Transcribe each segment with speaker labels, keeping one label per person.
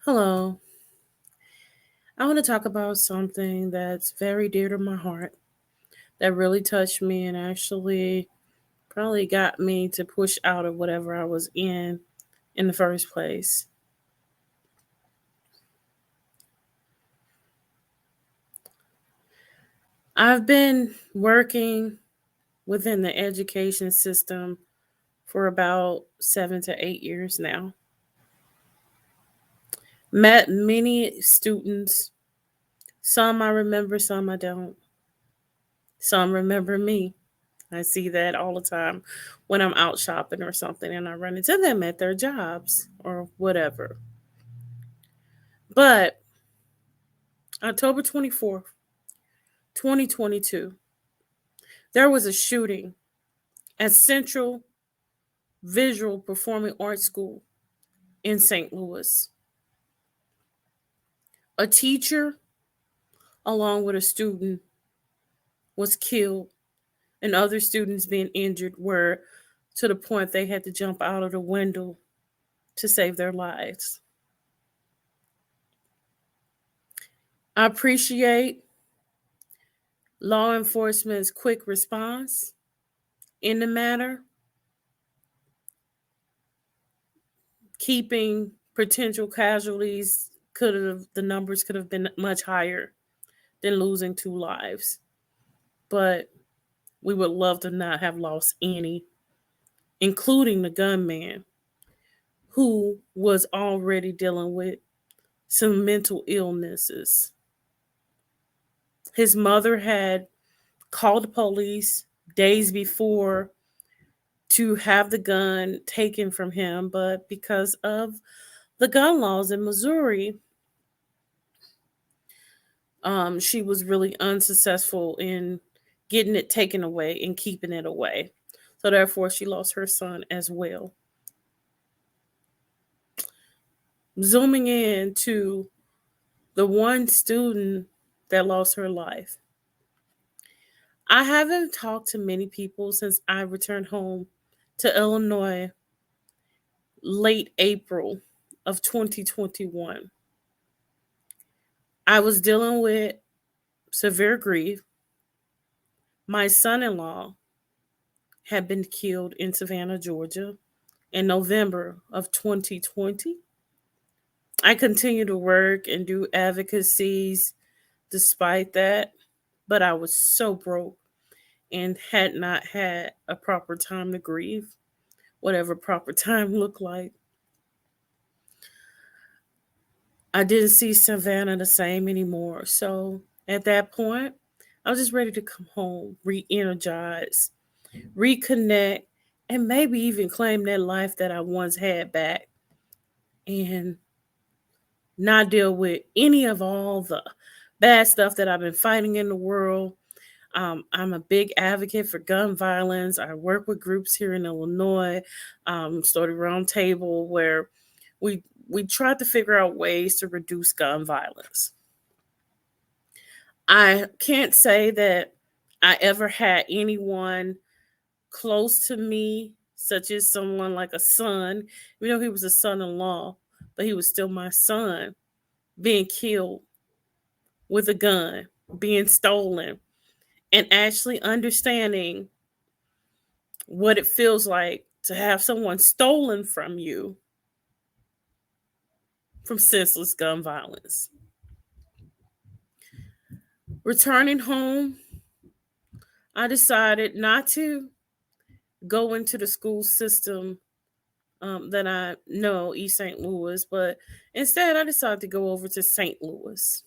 Speaker 1: Hello. I want to talk about something that's very dear to my heart that really touched me and actually probably got me to push out of whatever I was in the first place. I've been working within the education system for about 7 to 8 years now. Met many students. Some I remember, some I don't. Some remember me. I see that all the time when I'm out shopping or something and I run into them at their jobs or whatever. But October 24th, 2022, there was a shooting at Central Visual Performing Arts School in St. Louis. A teacher, along with a student, was killed, and other students being injured were to the point they had to jump out of the window to save their lives. I appreciate law enforcement's quick response in the matter, keeping potential casualties the numbers could have been much higher than losing two lives. But we would love to not have lost any, including the gunman who was already dealing with some mental illnesses. His mother had called the police days before to have the gun taken from him, but because of the gun laws in Missouri, she was really unsuccessful in getting it taken away and keeping it away. So therefore, she lost her son as well. Zooming in to the one student that lost her life. I haven't talked to many people since I returned home to Illinois late April of 2021. I was dealing with severe grief. My son in law had been killed in Savannah, Georgia in November of 2020. I continued to work and do advocacies despite that, but I was so broke and had not had a proper time to grieve, whatever proper time looked like. I didn't see Savannah the same anymore. So at that point, I was just ready to come home, re energize, reconnect, and maybe even claim that life that I once had back and not deal with any of all the bad stuff that I've been fighting in the world. I'm a big advocate for gun violence. I work with groups here in Illinois, started a round table where we tried to figure out ways to reduce gun violence. I can't say that I ever had anyone close to me, such as someone like a son, even though he was a son in law, but he was still my son, being killed with a gun, being stolen, and actually understanding what it feels like to have someone stolen from you from senseless gun violence. Returning home, I decided not to go into the school system that I know, East St. Louis, but instead I decided to go over to St. Louis.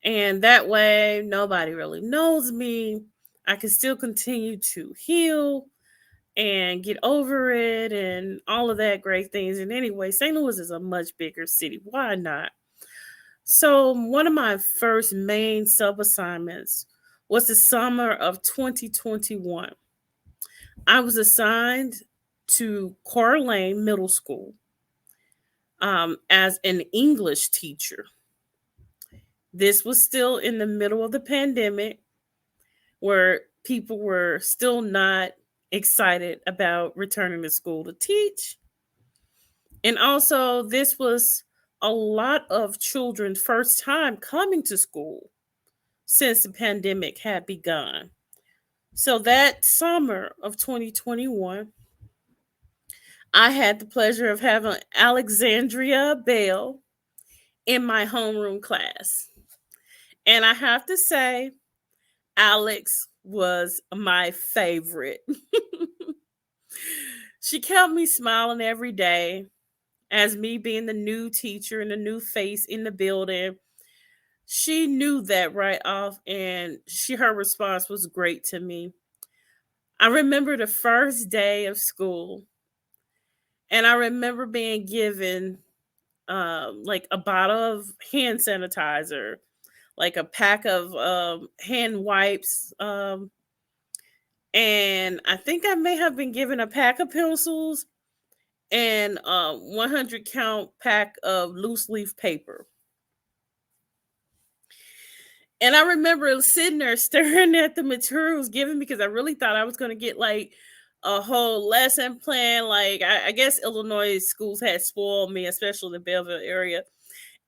Speaker 1: And that way, nobody really knows me. I can still continue to heal and get over it and all of that great things. And anyway, St. Louis is a much bigger city. Why not? So, one of my first main sub assignments was the summer of 2021. I was assigned to Coeur Lane Middle School as an English teacher. This was still in the middle of the pandemic where people were still not excited about returning to school to teach. And also, this was a lot of children's first time coming to school since the pandemic had begun. So that summer of 2021, I had the pleasure of having Alexandria Bell in my homeroom class. And I have to say, Alex was my favorite. She kept me smiling every day as me being the new teacher and the new face in the building. She knew that right off, and her response was great to me. I remember the first day of school, and I remember being given like a bottle of hand sanitizer, like a pack of hand wipes, and I think I may have been given a pack of pencils and 100 count pack of loose leaf paper. And I remember sitting there staring at the materials given because I really thought I was going to get like a whole lesson plan. Like, I guess Illinois schools had spoiled me, especially the Belleville area.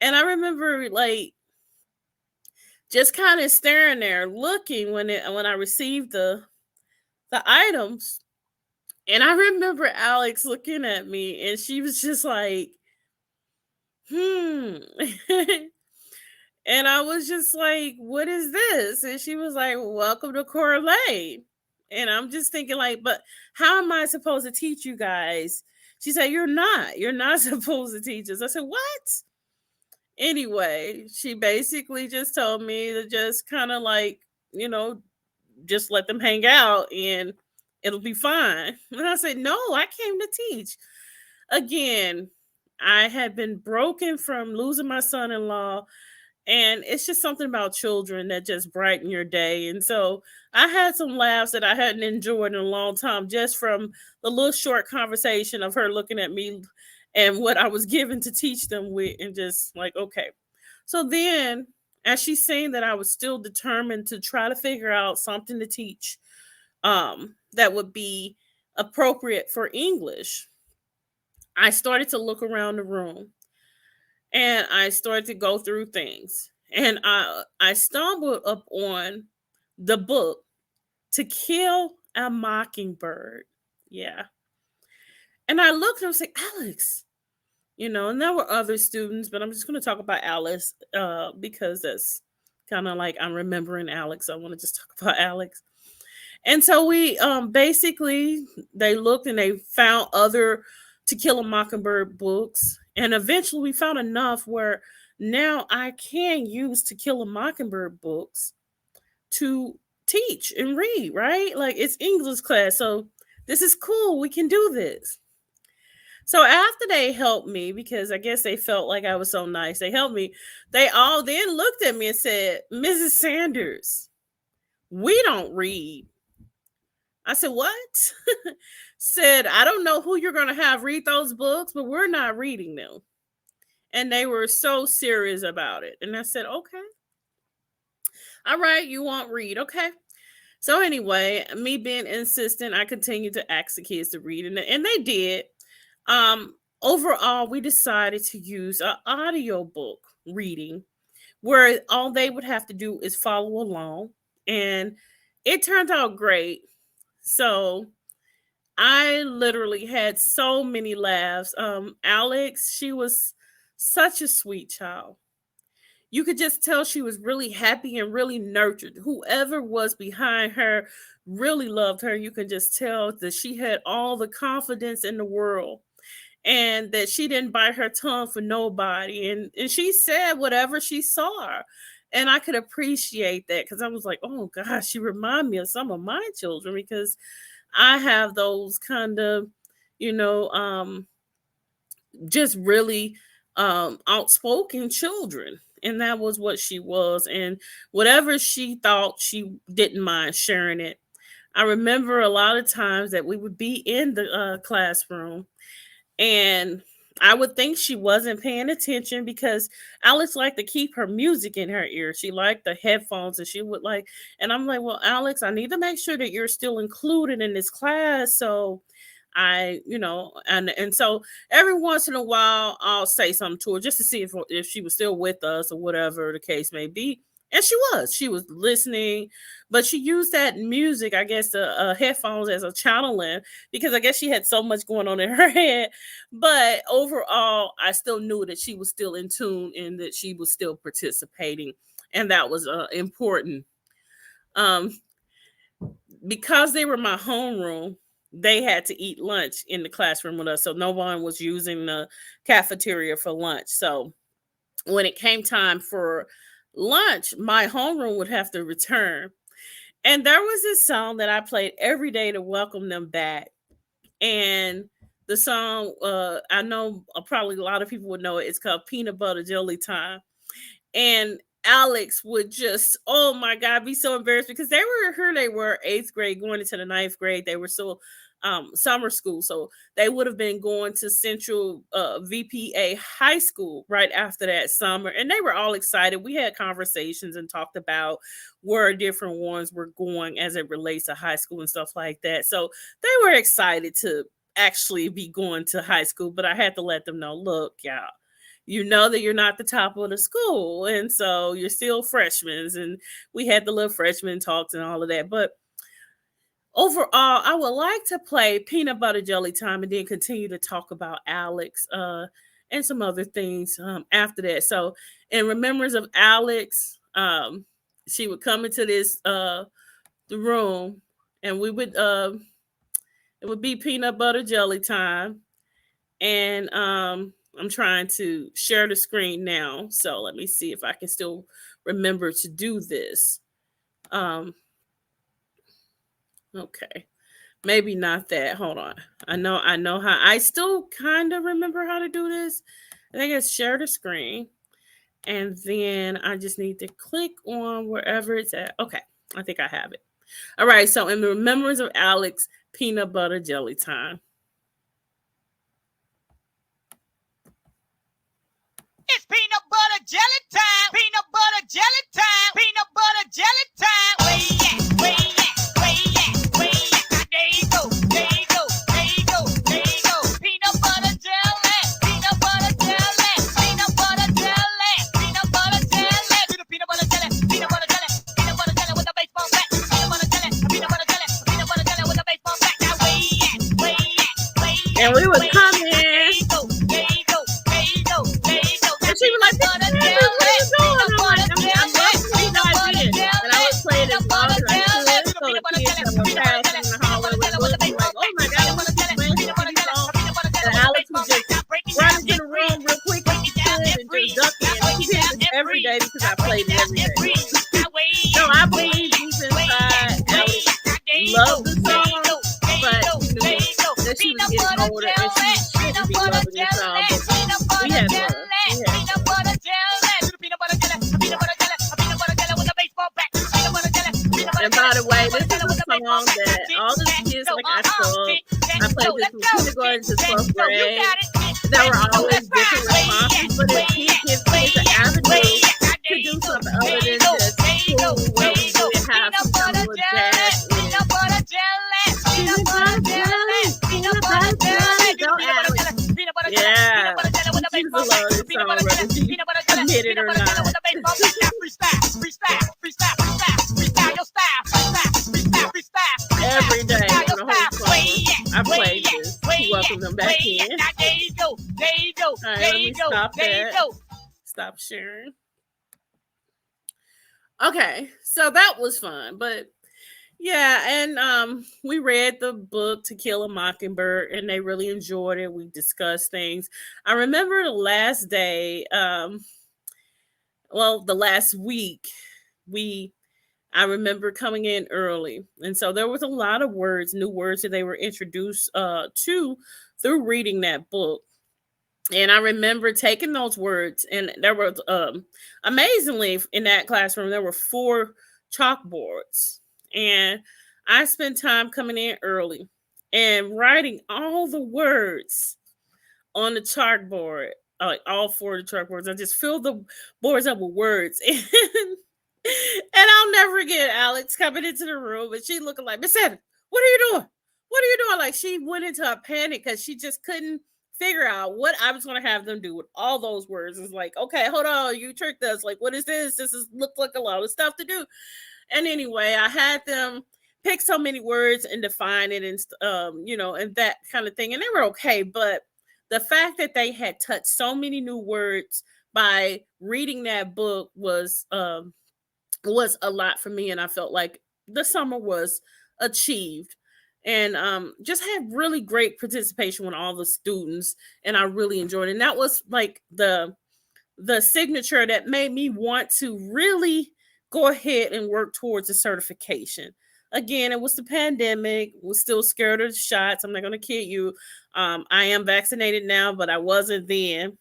Speaker 1: And I remember like just kind of staring there, looking when I received the items. And I remember Alex looking at me, and she was just like, "Hmm." And I was just like, "What is this?" And she was like, "Welcome to Corley." And I'm just thinking, like, but how am I supposed to teach you guys? She said, "You're not. You're not supposed to teach us." I said, "What?" Anyway, she basically just told me to just kind of like, you know, just let them hang out and it'll be fine. And I said, "No, I came to teach." Again, I had been broken from losing my son in law, and it's just something about children that just brighten your day. And so I had some laughs that I hadn't enjoyed in a long time just from the little short conversation of her looking at me and what I was given to teach them with, and just like, okay. So then, as she's saying that I was still determined to try to figure out something to teach that would be appropriate for English, I started to look around the room and I started to go through things. And I stumbled up on the book To Kill a Mockingbird. Yeah. And I looked and I was like, "Alex," and there were other students, but I'm just going to talk about Alice because that's kind of like I'm remembering Alex. I want to just talk about Alex. And so we basically they looked and they found other To Kill a Mockingbird books, and eventually we found enough where now I can use To Kill a Mockingbird books to teach and read, right? Like, it's English class, so this is cool. We can do this. So after they helped me, because I guess they felt like I was so nice, they helped me. They all then looked at me and said, "Mrs. Sanders, we don't read." I said, "What?" Said, "I don't know who you're going to have read those books, but we're not reading them." And they were so serious about it. And I said, "Okay. All right, you won't read. Okay." So anyway, me being insistent, I continued to ask the kids to read, and they did. Overall, we decided to use an audio book reading where all they would have to do is follow along. And it turned out great. So I literally had so many laughs. Alex, she was such a sweet child. You could just tell she was really happy and really nurtured. Whoever was behind her really loved her. You can just tell that she had all the confidence in the world and that she didn't bite her tongue for nobody. And she said whatever she saw. And I could appreciate that because I was like, oh gosh, she reminded me of some of my children because I have those kind of, you know, just really outspoken children. And that was what she was. And whatever she thought, she didn't mind sharing it. I remember a lot of times that we would be in the classroom and I would think she wasn't paying attention because Alex liked to keep her music in her ear. She liked the headphones and she would like, and I'm like, well, Alex, I need to make sure that you're still included in this class. So And so every once in a while I'll say something to her just to see if she was still with us or whatever the case may be. And she was listening, but she used that music, I guess, the headphones as a channeling, because I guess she had so much going on in her head. But overall, I still knew that she was still in tune and that she was still participating, and that was important. Um, because they were my homeroom, they had to eat lunch in the classroom with us. So no one was using the cafeteria for lunch. So when it came time for lunch, my homeroom would have to return. And there was this song that I played every day to welcome them back. And the song, I know probably a lot of people would know it. It's called Peanut Butter Jelly Time. And Alex would just, oh my God, be so embarrassed because they were eighth grade going into the ninth grade. They were still summer school. So they would have been going to Central VPA High School right after that summer. And they were all excited. We had conversations and talked about where different ones were going as it relates to high school and stuff like that. So they were excited to actually be going to high school. But I had to let them know, look, y'all, you know that you're not the top of the school, and so you're still freshmen. And we had the little freshman talks and all of that. But overall, I would like to play Peanut Butter Jelly Time and then continue to talk about Alex and some other things after that. So, in remembrance of Alex, she would come into the room, and it would be Peanut Butter Jelly Time. And I'm trying to share the screen now. So let me see if I can still remember to do this. Um, okay. Maybe not that. Hold on. I know how I still kind of remember how to do this. I think it's share the screen. And then I just need to click on wherever it's at. Okay. I think I have it. All right. So in the remembrance of Alex, Peanut Butter Jelly Time.
Speaker 2: It's peanut butter jelly time. Peanut butter jelly time. Peanut butter jelly time. Where you at? Where you at? Where you at? Where you at? There you go. There you go. There you go. There you go. Peanut butter jelly. Peanut butter jelly. Peanut butter jelly. Peanut butter jelly. Do the peanut butter jelly. Peanut butter jelly. Peanut butter jelly with a baseball bat. Peanut butter jelly. Peanut butter jelly. Peanut butter jelly with a baseball bat. Now where you at? Where you at? Where you at?
Speaker 1: And we would come in.
Speaker 2: There you go. There you go. There you go. There you go.
Speaker 1: And she was like, what are you doing? I'm like, I'm welcoming you guys in. And I would play it as long as I could. So the kids that were passing in the hallway would look and be like, oh my God, what's this man singing song? And Alex would just run into the room real quick as he could and just duck in. And she did this every day because I played it every day. So I believe deep inside, Alex loved the song, but she knew that she was getting older and she shouldn't be loving the song. But we had love. And by the way, this is a song that all the kids, like I played this from kindergarten to 12th grade. There were always different responses, but it did give kids an avenue to do something other than just school, where we would have some kind of jazz. Peanut butter jelly, peanut butter jelly, peanut butter jelly. Don't add it. Yeah, she was a love this song, whether she admit it or not. Every day for the whole summer, I played this to welcome them back in.
Speaker 2: There you go. There you go.
Speaker 1: All right, let me stop that. Stop sharing. Okay, so that was fun, but yeah, and we read the book To Kill a Mockingbird, and they really enjoyed it. We discussed things. I remember the last day, the last week, I remember coming in early, and so there was a lot of new words that they were introduced to through reading that book. And I remember taking those words, and there were amazingly in that classroom there were 4 chalkboards, and I spent time coming in early and writing all the words on the chalkboard, like all 4 of the chalkboards. I just filled the boards up with words, and I'll never forget Alex coming into the room, and she looking like, Miss Evans, what are you doing? what are you doing? Like, she went into a panic because she just couldn't figure out what I was going to have them do with all those words. It's like, okay, hold on, you tricked us. Like, what is this? This is look like a lot of stuff to do. And anyway, I had them pick so many words and define it, and and that kind of thing. And they were okay, but the fact that they had touched so many new words by reading that book was a lot for me, and I felt like the summer was achieved. And just had really great participation with all the students, and I really enjoyed it. And that was like the signature that made me want to really go ahead and work towards a certification. Again, it was the pandemic, was still scared of the shots. I'm not going to kid you. I am vaccinated now, but I wasn't then.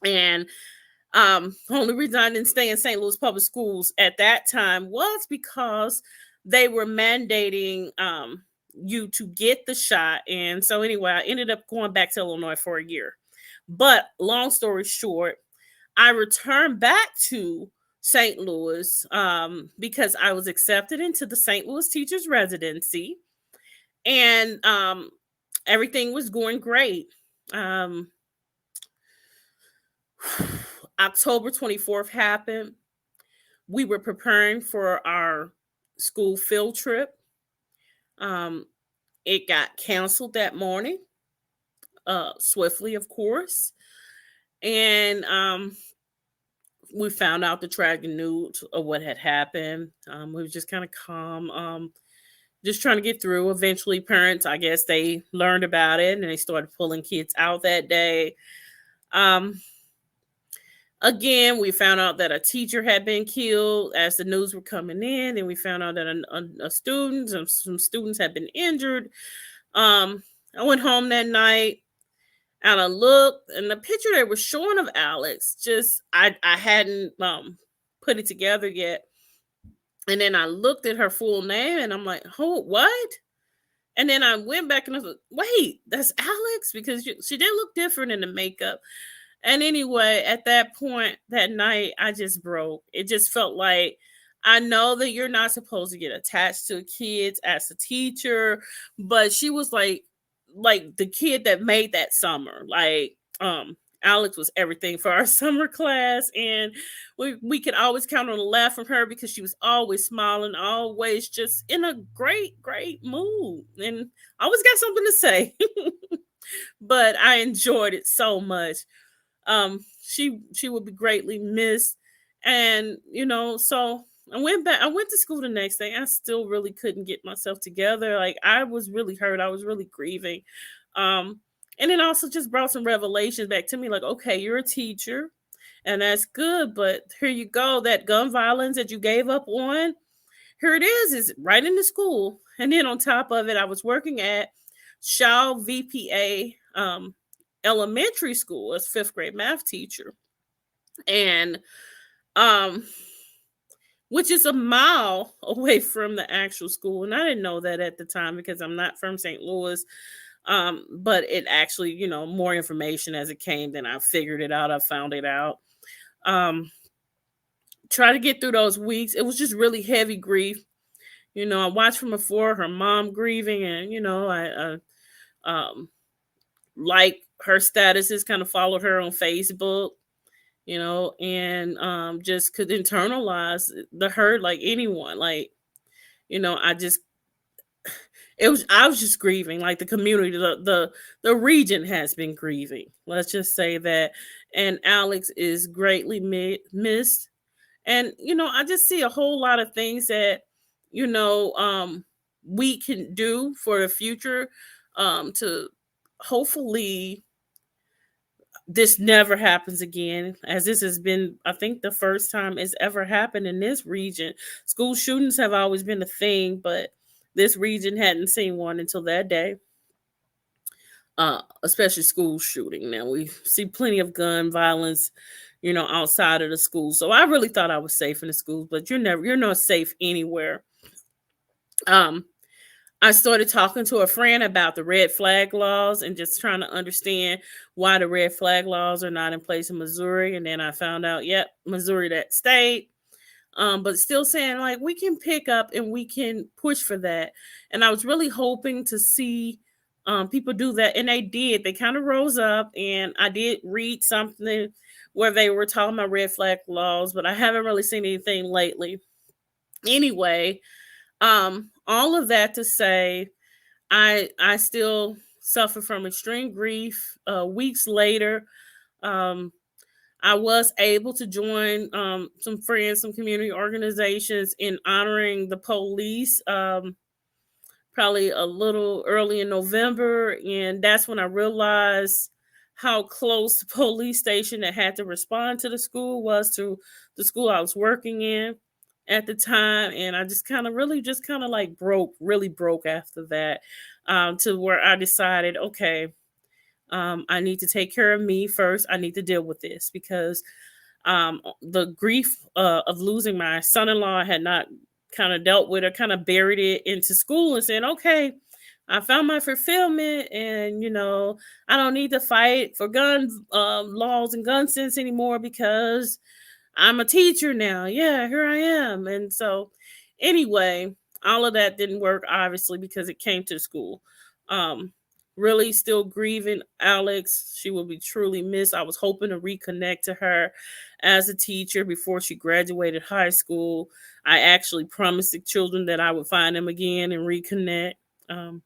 Speaker 1: And only reason I didn't stay in St. Louis public schools at that time was because they were mandating you to get the shot. And so anyway, I ended up going back to Illinois for a year. But long story short, I returned back to St. Louis because I was accepted into the St. Louis teachers residency, and everything was going great. Um, October 24th happened. We were preparing for our school field trip. Um, it got canceled that morning, swiftly, of course. And we found out the tragic news of what had happened. We were just kind of calm, just trying to get through. Eventually, parents, I guess, they learned about it and they started pulling kids out that day. Um, Again, we found out that a teacher had been killed as the news were coming in, and we found out that a student, some students had been injured. I went home that night and I looked, and the picture they were showing of Alex, just I hadn't put it together yet. And then I looked at her full name, and I'm like, "Oh, what?" And then I went back and I was like, "Wait, that's Alex," because she did look different in the makeup. And anyway, at that point that night, I just broke. It just felt like, I know that you're not supposed to get attached to kids as a teacher, but she was like the kid that made that summer. Like Alex was everything for our summer class, and we could always count on a laugh from her because she was always smiling, always just in a great mood, and always got something to say. But I enjoyed it so much. She would be greatly missed. And so I went to school the next day. I still really couldn't get myself together. Like, I was really hurt, I was really grieving. And it also just brought some revelations back to me, like, okay, you're a teacher, and that's good, but here you go, that gun violence that you gave up on, here it is right in the school. And then on top of it, I was working at Shaw VPA elementary school as fifth grade math teacher, and um which is a mile away from the actual school. And I didn't know that at the time because I'm not from St. Louis. But it actually, more information as it came, then I figured it out. I found it out. um Try to get through those weeks. It was just really heavy grief. I watched from afar her mom grieving, and I like her statuses, kind of followed her on Facebook, and just could internalize the hurt like anyone. Like, I just I was just grieving. Like, the community, the region has been grieving. Let's just say that. And Alex is greatly missed. And I just see a whole lot of things that you know um we can do for the future, to hopefully this never happens again, as this has been, I think, the first time it's ever happened in this region. School shootings have always been a thing, but this region hadn't seen one until that day. Especially school shooting. Now we see plenty of gun violence, outside of the school. So I really thought I was safe in the schools, but you're not safe anywhere. Um, I started talking to a friend about the red flag laws and just trying to understand why the red flag laws are not in place in Missouri. And then I found out, yep, Missouri, that state. but still saying like we can pick up and we can push for that. And I was really hoping to see people do that, and they did. They kind of rose up, and I did read something where they were talking about red flag laws, but I haven't really seen anything lately. Anyway, all of that to say, I still suffer from extreme grief. Weeks later, um, I was able to join some friends, some community organizations in honoring the police. Probably a little early in November, and that's when I realized how close the police station that had to respond to the school was to the school I was working in at the time. And I just kind of really just kind of like broke, really broke after that, to where I decided, okay, I need to take care of me first. I need to deal with this because the grief of losing my son-in-law I had not kind of dealt with, or kind of buried it into school and saying, okay, I found my fulfillment, and I don't need to fight for gun laws and gun sense anymore because I'm a teacher now. Yeah, here I am. And so, anyway, all of that didn't work, obviously, because it came to school. Um, really still grieving Alex. She will be truly missed. I was hoping to reconnect to her as a teacher before she graduated high school. I actually promised the children that I would find them again and reconnect. Um,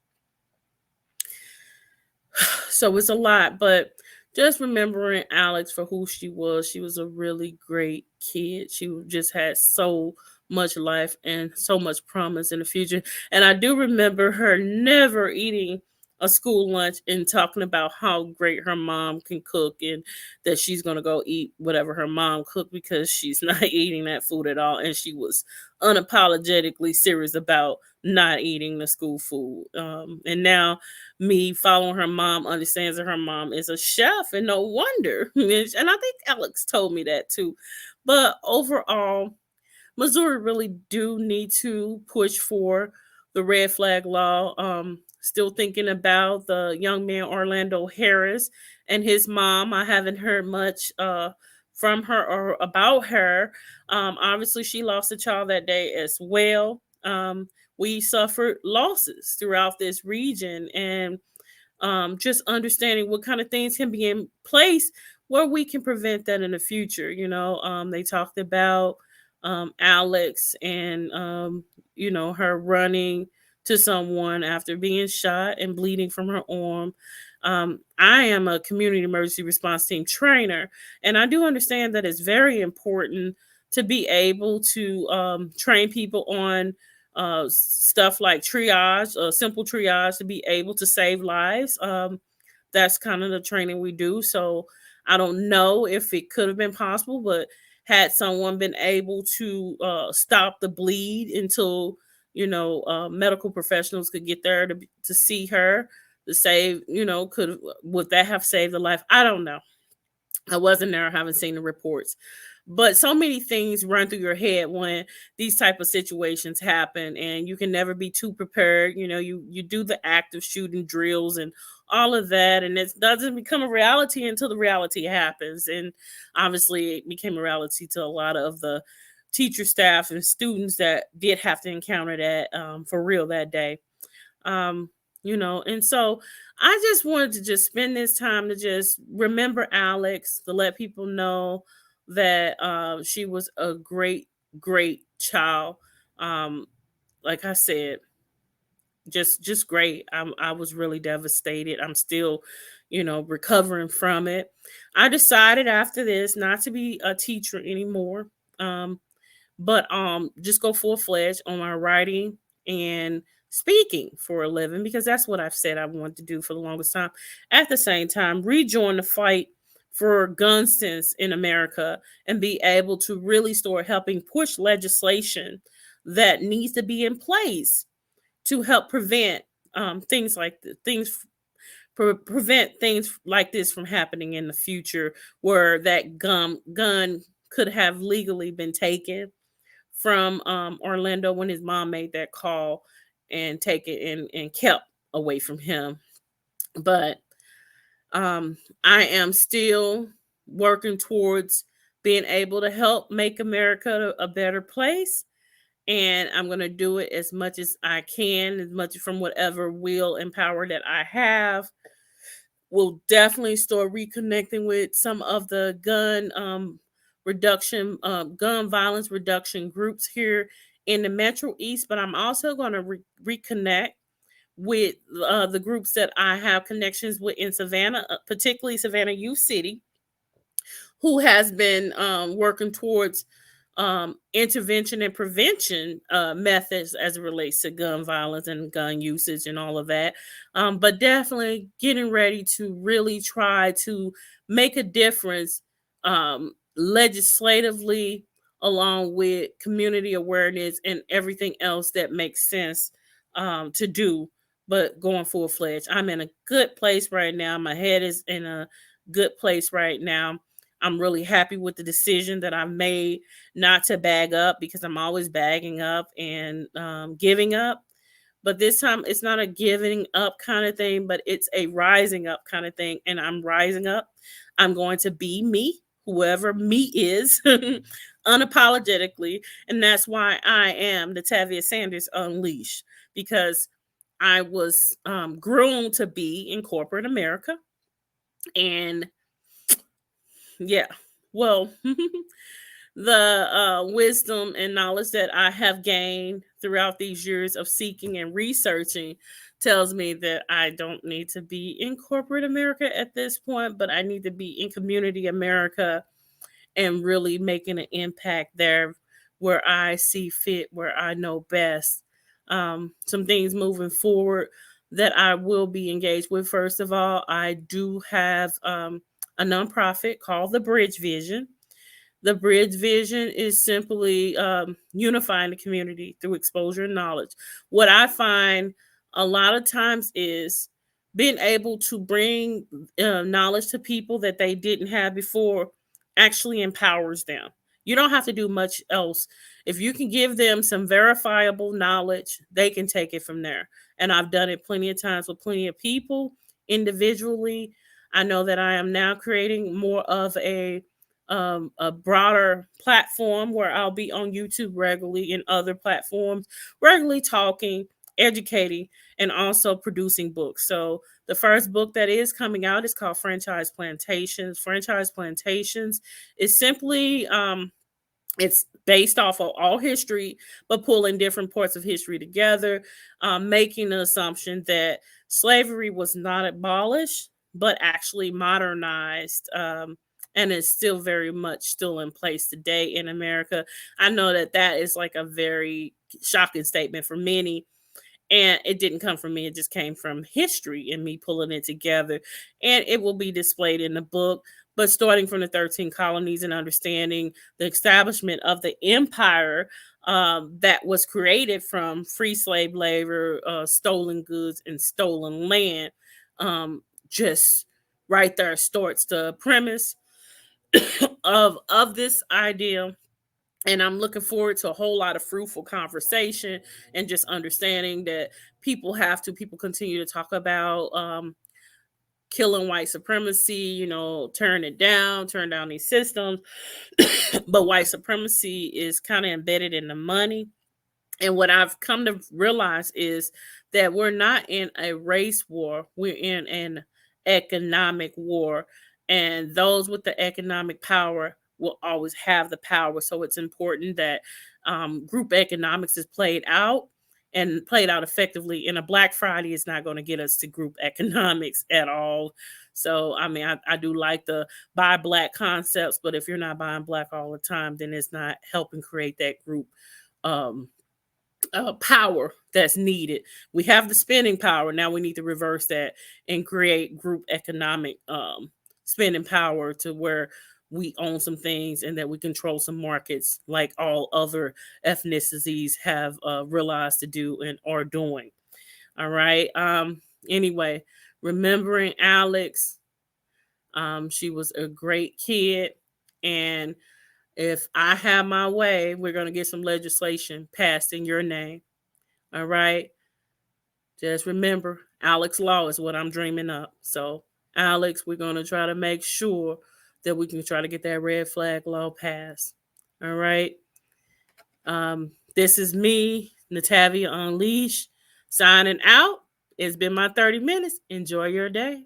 Speaker 1: so it's a lot, but just remembering Alex for who she was a really great kid. She just had so much life and so much promise in the future. And I do remember her never eating a school lunch and talking about how great her mom can cook, and that she's going to go eat whatever her mom cooked because she's not eating that food at all. And she was unapologetically serious about not eating the school food. And now me following her mom understands that her mom is a chef, and no wonder. And I think Alex told me that too. But overall, Missouri really do need to push for the red flag law. Still thinking about the young man Orlando Harris and his mom. I haven't heard much from her or about her. Obviously, she lost a child that day as well. We suffered losses throughout this region, and just understanding what kind of things can be in place where we can prevent that in the future. They talked about Alex and her running to someone after being shot and bleeding from her arm. I am a community emergency response team trainer, and I do understand that it's very important to be able to train people on stuff like triage, simple triage, to be able to save lives. That's kind of the training we do. So I don't know if it could have been possible, but had someone been able to stop the bleed until medical professionals could get there to see her, to save, could would that have saved the life? I don't know. I wasn't there. I haven't seen the reports. But so many things run through your head when these type of situations happen, and you can never be too prepared. You do the active shooting drills and all of that, and it doesn't become a reality until the reality happens. And obviously, it became a reality to a lot of the teacher, staff, and students that did have to encounter that for real that day. Um, and so I just wanted to just spend this time to just remember Alex, to let people know that she was a great, great child. Um, like I said, just great. I was really devastated. I'm still, recovering from it. I decided after this not to be a teacher anymore. But just go full fledged on my writing and speaking for a living, because that's what I've said I wanted to do for the longest time. At the same time, rejoin the fight for gun sense in America and be able to really start helping push legislation that needs to be in place to help prevent things like prevent things like this from happening in the future, where that gun could have legally been taken from Orlando when his mom made that call, and take it and kept away from him. But I am still working towards being able to help make America a better place. And I'm going to do it as much as I can, as much from whatever will and power that I have. We'll definitely start reconnecting with some of the gun violence reduction groups here in the Metro East. But I'm also going to reconnect with the groups that I have connections with in Savannah, particularly Savannah U City, who has been working towards intervention and prevention methods as it relates to gun violence and gun usage and all of that. But definitely getting ready to really try to make a difference legislatively, along with community awareness and everything else that makes sense to do. But going full fledged, I'm in a good place right now. My head is in a good place right now. I'm really happy with the decision that I've made not to bag up, because I'm always bagging up and giving up. But this time it's not a giving up kind of thing, but it's a rising up kind of thing. And I'm rising up. I'm going to be me, whoever me is, unapologetically. And that's why I am the Tavia Sanders Unleashed, because I was groomed to be in corporate America. And yeah, well, the wisdom and knowledge that I have gained throughout these years of seeking and researching tells me that I don't need to be in corporate America at this point, but I need to be in community America and really making an impact there where I see fit, where I know best. Some things moving forward that I will be engaged with. First of all, I do have a nonprofit called the Bridge Vision. The Bridge Vision is simply unifying the community through exposure and knowledge. What I find a lot of times is being able to bring knowledge to people that they didn't have before actually empowers them. You don't have to do much else. If you can give them some verifiable knowledge, they can take it from there. And I've done it plenty of times with plenty of people individually. I know that I am now creating more of a broader platform where I'll be on YouTube regularly and other platforms, regularly talking, educating, and also producing books. So the first book that is coming out is called Franchise Plantations. Franchise Plantations is simply it's based off of all history, but pulling different parts of history together, making the assumption that slavery was not abolished, but actually modernized. And is still very much still in place today in America. I know that that is like a very shocking statement for many, and it didn't come from me. It just came from history and me pulling it together, and it will be displayed in the book. But starting from the 13 colonies and understanding the establishment of the empire that was created from free slave labor, stolen goods, and stolen land, just right there starts the premise of this idea. And I'm looking forward to a whole lot of fruitful conversation and just understanding that people continue to talk about killing white supremacy, turn down these systems. But white supremacy is kind of embedded in the money. And what I've come to realize is that we're not in a race war, we're in an economic war. And those with the economic power will always have the power. So it's important that group economics is played out and played out effectively. And a Black Friday is not going to get us to group economics at all. So, I mean, I do like the buy black concepts, but if you're not buying black all the time, then it's not helping create that group um, power that's needed. We have the spending power. Now we need to reverse that and create group economic spending power to where we own some things and that we control some markets like all other ethnicities have realized to do and are doing. All right. Anyway, remembering Alex, she was a great kid. And if I have my way, we're going to get some legislation passed in your name. All right. Just remember, Alex Law is what I'm dreaming up. So, Alex, we're going to try to make sure that we can try to get that red flag law passed. All right. This is me, Natavia Unleash, signing out. It's been my 30 minutes. Enjoy your day.